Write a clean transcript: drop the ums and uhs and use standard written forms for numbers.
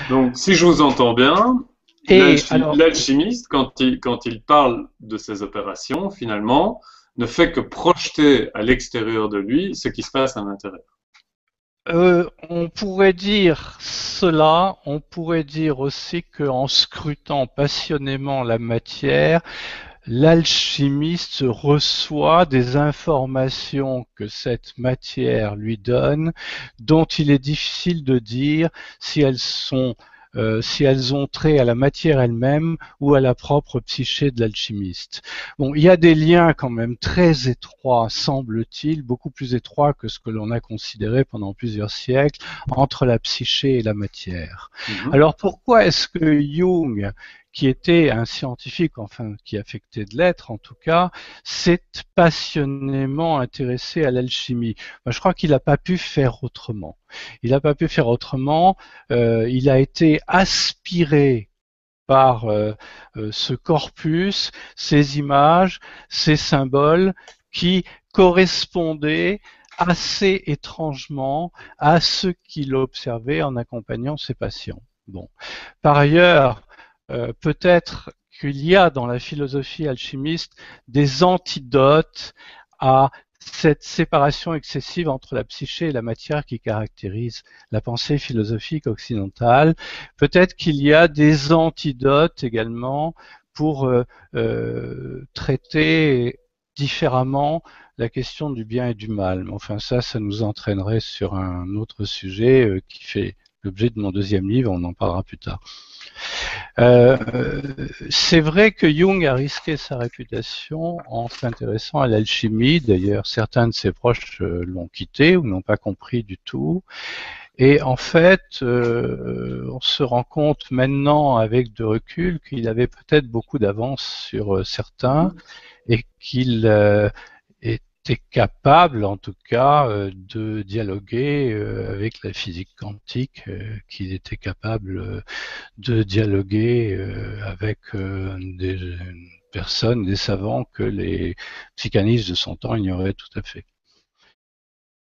Donc, si je vous entends bien, Et alors, l'alchimiste, quand il parle de ces opérations, finalement, ne fait que projeter à l'extérieur de lui ce qui se passe à l'intérieur. on pourrait dire cela, on pourrait dire aussi qu'en scrutant passionnément la matière, l'alchimiste reçoit des informations que cette matière lui donne, dont il est difficile de dire si elles sont si elles ont trait à la matière elle-même ou à la propre psyché de l'alchimiste. Bon, il y a des liens quand même très étroits, semble-t-il, beaucoup plus étroits que ce que l'on a considéré pendant plusieurs siècles entre la psyché et la matière. Mhm. Alors pourquoi est-ce que Jung, qui était un scientifique, enfin qui affectait de l'être en tout cas, s'est passionnément intéressé à l'alchimie. Ben, je crois qu'il n'a pas pu faire autrement. Il n'a pas pu faire autrement. Il a été aspiré par ce corpus, ces images, ces symboles qui correspondaient assez étrangement à ce qu'il observait en accompagnant ses patients. Bon. Par ailleurs, peut-être qu'il y a dans la philosophie alchimiste des antidotes à cette séparation excessive entre la psyché et la matière qui caractérise la pensée philosophique occidentale. Peut-être qu'il y a des antidotes également pour traiter différemment la question du bien et du mal. Mais enfin, ça nous entraînerait sur un autre sujet qui fait l'objet de mon deuxième livre, on en parlera plus tard. Euh, c'est vrai que Jung a risqué sa réputation en s'intéressant à l'alchimie. D'ailleurs, certains de ses proches l'ont quitté ou n'ont pas compris du tout. Et en fait, on se rend compte maintenant, avec de recul, qu'il avait peut-être beaucoup d'avance sur certains Mhm. et qu'il était capable, en tout cas, de dialoguer avec la physique quantique, qu'il était capable de dialoguer avec des personnes, des savants que les psychanalystes de son temps ignoraient tout à fait.